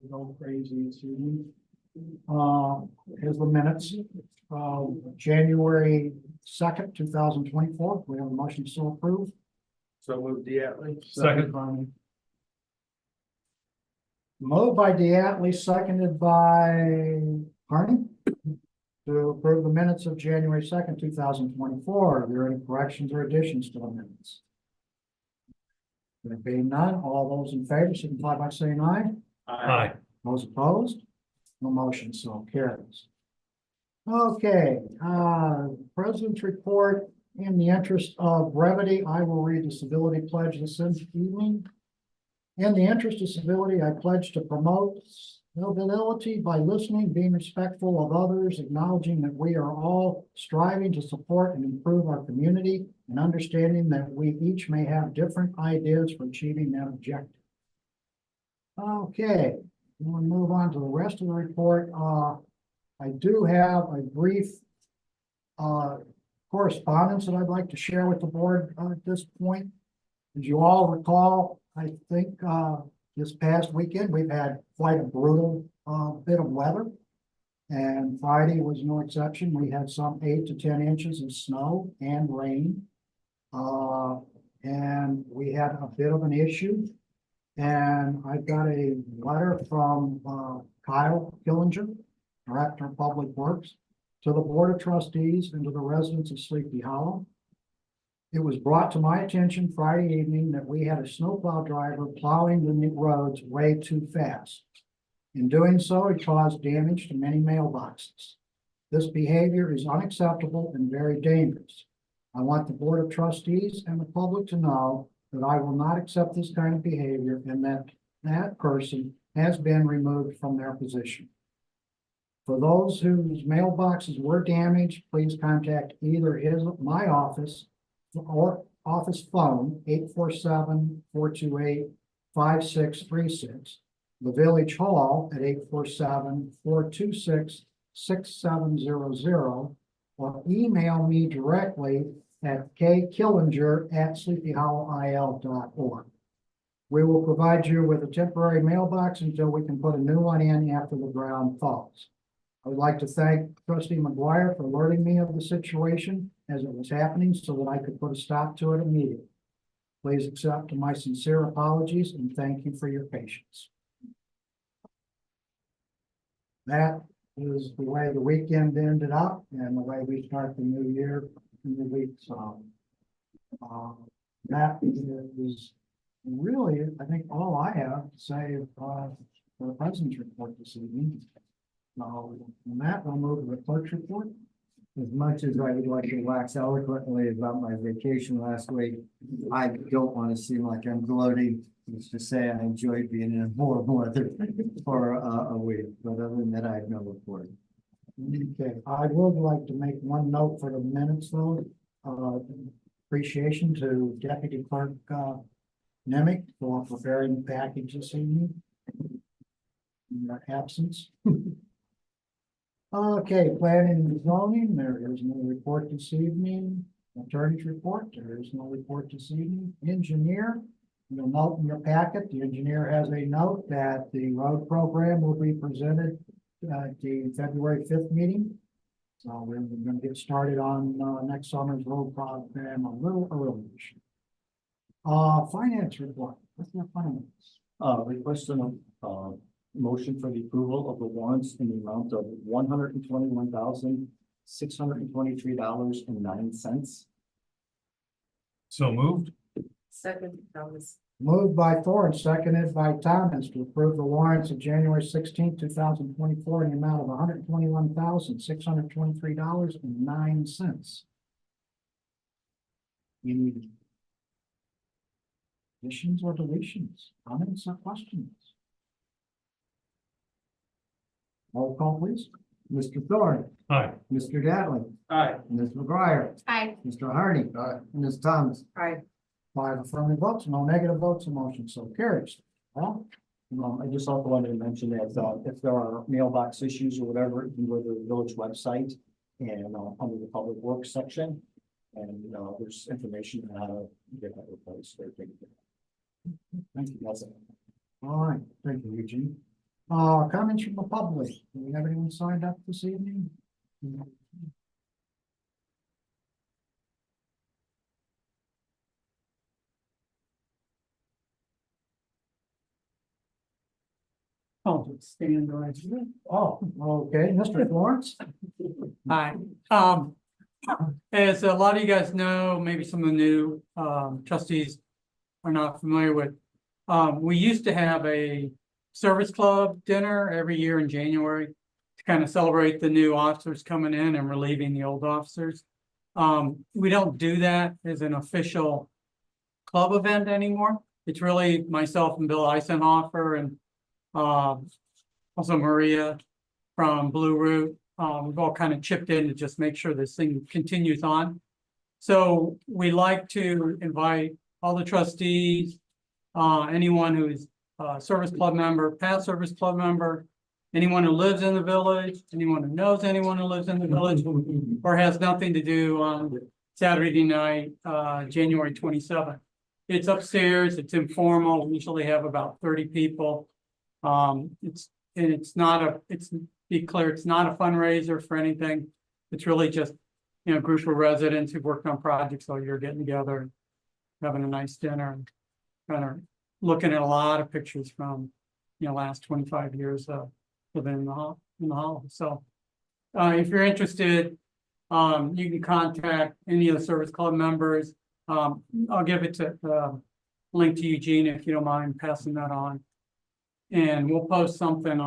go crazy this evening. Here's the minutes. January 2nd, 2024. We have a motion so approved. So moved, Diatley. Second. Moved by Diatley, seconded by Harney to approve the minutes of January 2nd, 2024. Are there any corrections or additions to the minutes? There being none, all those in favor signify by saying aye. Aye. Those opposed? No motion so carries. Okay, President's report. In the interest of brevity, I will read the civility pledge this evening. In the interest of civility, I pledge to promote civility by listening, being respectful of others, acknowledging that we are all striving to support and improve our community, and understanding that we each may have different ideas for achieving that objective. Okay, we'll move on to the rest of the report. I do have a brief correspondence that I'd like to share with the board at this point. As you all recall, I think this past weekend we've had quite a brutal bit of weather, and Friday was no exception. We had some 8 to 10 inches of snow and rain, and we had a bit of an issue. And I've got a letter from Kyle Killinger, Director of Public Works, to the Board of Trustees and to the residents of Sleepy Hollow. It was brought to my attention Friday evening that we had a snowplow driver plowing the roads way too fast. In doing so, he caused damage to many mailboxes. This behavior is unacceptable and very dangerous. I want the Board of Trustees and the public to know that I will not accept this kind of behavior and that that person has been removed from their position. For those whose mailboxes were damaged, please contact either my office or office phone, 847-428-5636, the Village Hall at 847-426-6700, or email me directly at kkillinger@sleepyhollowil.org. We will provide you with a temporary mailbox until we can put a new one in after the ground thaws. I would like to thank Trustee McGuire for alerting me of the situation as it was happening so that I could put a stop to it immediately. Please accept my sincere apologies and thank you for your patience. That is the way the weekend ended up and the way we start the new year in the week. So that is really, I think, all I have to say for the President's report this evening. On that, I'll move to the clerk's report. As much as I would like to wax eloquently about my vacation last week, I don't want to seem like I'm gloating. It's to say I enjoyed being in warm weather for a week, but other than that, I have no report. Okay, I would like to make one note for the minutes though. Appreciation to Deputy Clerk Nemick for preparing the package this evening in your absence. Okay, planning and zoning, there is no report this evening. Attorney's report, there is no report this evening. Engineer, you'll note in your packet, the engineer has a note that the road program will be presented at the February 5th meeting. So we're going to get started on next summer's road program a little early. Finance report, what's your finance? Requesting a motion for the approval of the warrants in the amount of $121,623.09. So moved. Second, Thomas. Moved by Thorne, seconded by Thomas to approve the warrants of January 16th, 2024 in the amount of $121,623.09. Any additions or deletions, comments or questions? Roll call, please. Mr. Thorne. Aye. Mr. Gatling. Aye. Ms. McGuire. Aye. Mr. Harney. Aye. Ms. Thomas. Aye. 5 affirmative votes, no negative votes, the motion so carries. Well, I just also wanted to mention that if there are mailbox issues or whatever, you can go to the village website and under the public works section, and there's information on how to get that replaced. thank you. All right, thank you, Eugene. Comments from the public. Do we have anyone signed up this evening? Oh, stand right. Oh, okay, Mr. Florence? Hi, as a lot of you guys know, maybe some of the new trustees are not familiar with. We used to have a service club dinner every year in January to kind of celebrate the new officers coming in and relieving the old officers. We don't do that as an official club event anymore. It's really myself and Bill Eisenhofer and also Maria from Blue Root. We've all kind of chipped in to just make sure this thing continues on. So we like to invite all the trustees, anyone who's a service club member, past service club member, anyone who lives in the village, anyone who knows anyone who lives in the village, or has nothing to do on Saturday night, January 27th. It's upstairs, it's informal, we usually have about 30 people. It's not be clear, it's not a fundraiser for anything. It's really just, a group of residents who've worked on projects all year getting together, and having a nice dinner, and kind of looking at a lot of pictures from, last 25 years within the hall. So if you're interested, you can contact any of the service club members. I'll give it to link to Eugene if you don't mind passing that on. And we'll post something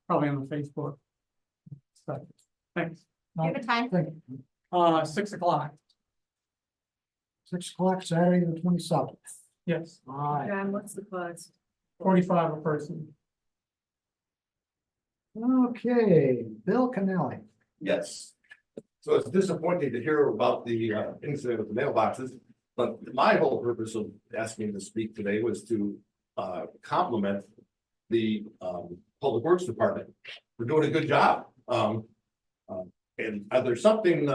probably on the Facebook. So, thanks. Do you have a time? 6 o'clock. 6 o'clock, Saturday, the 27th. Yes, All right. John, what's the cost? 45 a person. Okay, Bill Kennelly. Yes. So it's disappointing to hear about the incident with the mailboxes, but my whole purpose of asking to speak today was to compliment the Public Works Department for doing a good job. And there's something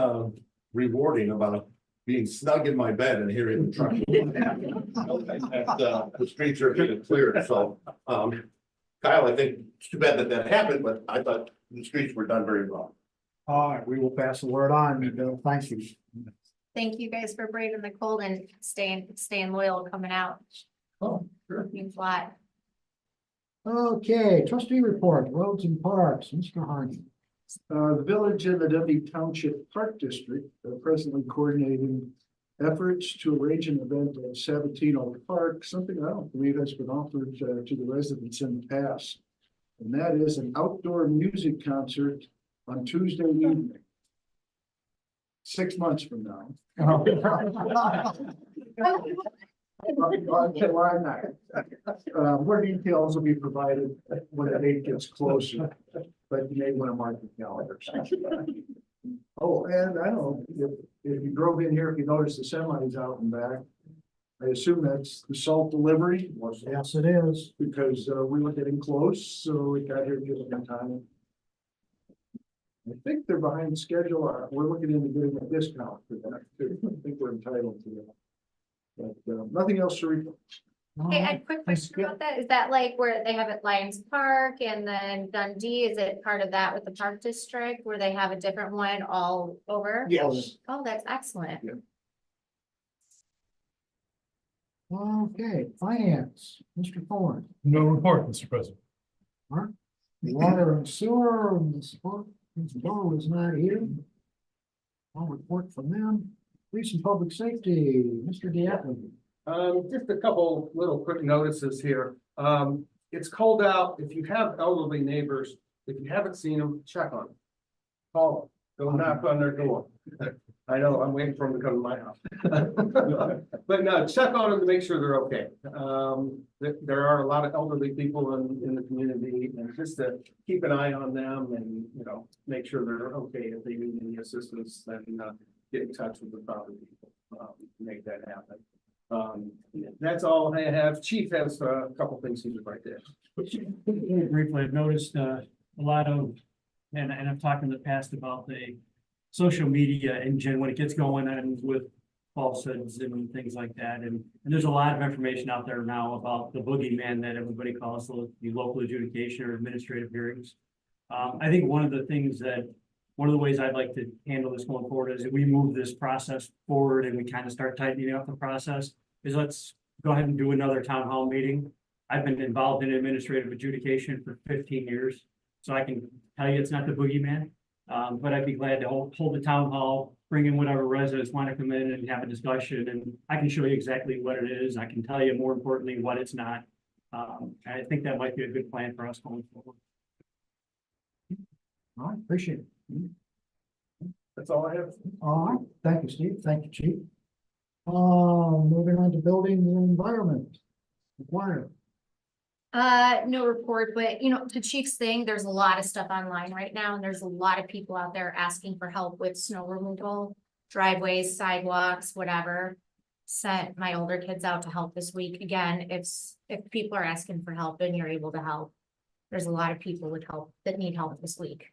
rewarding about being snug in my bed and hearing the truck. The streets are getting cleared, so Kyle, I think it's too bad that happened, but I thought the streets were done very well. All right, we will pass the word on, Bill. Thank you. Thank you guys for braving the cold and staying loyal coming out. Oh, sure. Means a lot. Okay, trustee report, roads and parks, Mr. Harney. The village and the W Township Park District are presently coordinating efforts to arrange an event at Sabatino Park, something I don't believe has been offered to the residents in the past. And that is an outdoor music concert on Tuesday evening. 6 months from now. On July 9th. More details will be provided when the date gets closer, but you may want to mark the calendar. Oh, and I don't know, if you drove in here, if you noticed the semis out and back, I assume that's the salt delivery. Yes, it is. Because we were getting close, so we got here just in time. I think they're behind schedule. We're looking into getting a discount for that too. I think we're entitled to that. But nothing else to report. Hey, a quick question about that. Is that like where they have it Lions Park and then Dundee? Is it part of that with the park district where they have a different one all over? Yes. Oh, that's excellent. Okay, finance, Mr. Thorne. No report, Mr. President. Water and sewer, Ms. Bo is not here. I'll report from them. Police and public safety, Mr. Diatley. Just a couple little quick notices here. It's cold out. If you have elderly neighbors, if you haven't seen them, check on them. Call them, go knock on their door. I know, I'm waiting for them to come to my house. But no, check on them to make sure they're okay. There are a lot of elderly people in the community, and just to keep an eye on them and, make sure they're okay. If they need any assistance, then get in touch with the proper people, make that happen. That's all I have. Chief has a couple things he would like to add. Briefly, I've noticed a lot of, and I've talked in the past about the social media and when it gets going and with falsehoods and things like that. And there's a lot of information out there now about the boogeyman that everybody calls the local adjudication or administrative hearings. I think one of the ways I'd like to handle this going forward is if we move this process forward and we kind of start tightening up the process, is let's go ahead and do another town hall meeting. I've been involved in administrative adjudication for 15 years, so I can tell you it's not the boogeyman. But I'd be glad to hold the town hall, bring in whatever residents want to come in and have a discussion, and I can show you exactly what it is. I can tell you more importantly what it's not. I think that might be a good plan for us going forward. All right, appreciate it. That's all I have. All right, thank you, Steve. Thank you, Chief. Moving on to building and environment. Required. No report, but to Chief's thing, there's a lot of stuff online right now, and there's a lot of people out there asking for help with snow removal, driveways, sidewalks, whatever. Sent my older kids out to help this week. Again, if people are asking for help and you're able to help, there's a lot of people with help that need help this week.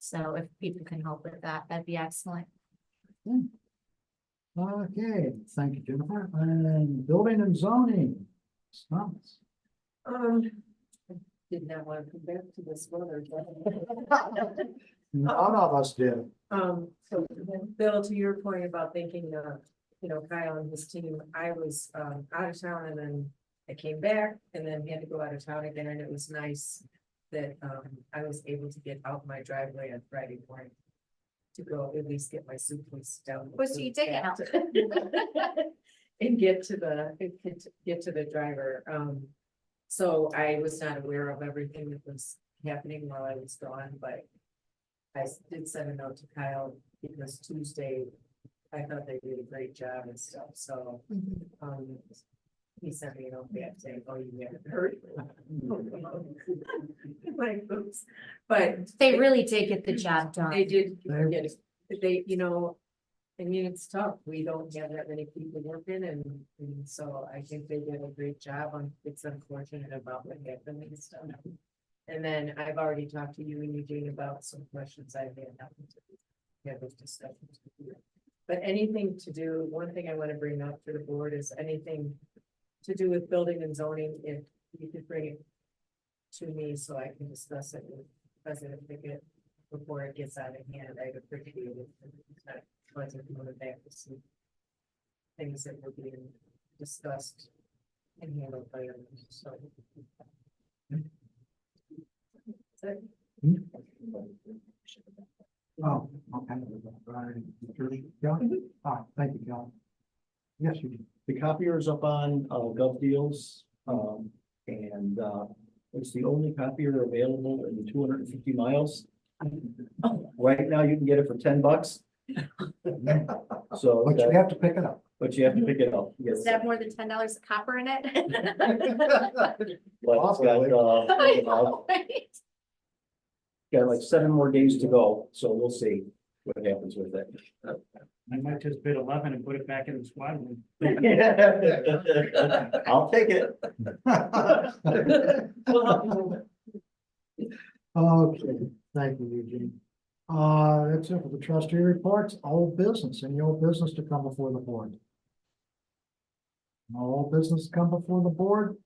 So if people can help with that, that'd be excellent. Okay, thank you, Jennifer. And building and zoning. Thomas. Did not want to come back to this weather. None of us did. So Bill, to your point about thinking, Kyle and his team, I was, out of town and then I came back and then had to go out of town again, and it was nice that, I was able to get out my driveway on Friday morning to go at least get my suitcase down. Was you digging out? And get to the driver. So I was not aware of everything that was happening while I was gone, but I did send a note to Kyle because Tuesday, I thought they did a great job and stuff, so, he sent me a note back saying, oh, you haven't heard. Like, oops, but They really did get the job done. they did, get they, I mean, it's tough. We don't have that many people working, and so I think they did a great job on, it's unfortunate about what happened and stuff. And then I've already talked to you and Eugene about some questions I've had, nothing to have those discussions with you. But anything to do, one thing I want to bring up to the board is anything to do with building and zoning, if you could bring it to me so I can discuss it with President Pickett before it gets out of hand. I'd appreciate it. Wasn't coming back to see things that were being discussed and handled by others, so. Oh, okay. John? Thank you, John. Yes, you do. The copier is up on Gov Deals, and it's the only copier available in 250 miles. Right now, you can get it for $10. So, But you have to pick it up. but you have to pick it up. Yes. Does it have more than $10 of copper in it? But it's got like 7 more days to go, so we'll see what happens with it. I might just bid 11 and put it back in the squadron. I'll take it. Okay, thank you, Eugene. That's it for the trustee reports. Old business, any old business to come before the board? No old business to come before the board.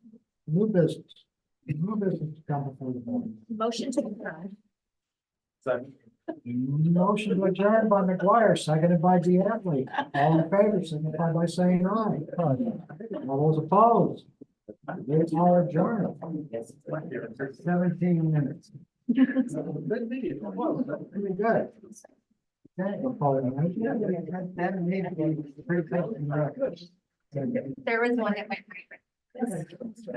New business. New business to come before the board. Motion to adjourn. Motion to adjourn by McGuire, seconded by Diatley. All in favor, signify by saying aye. All those opposed? It's all adjourned. 17 minutes. Pretty good. Okay, we'll call it a night. That may be pretty close to the record. There was one that went right.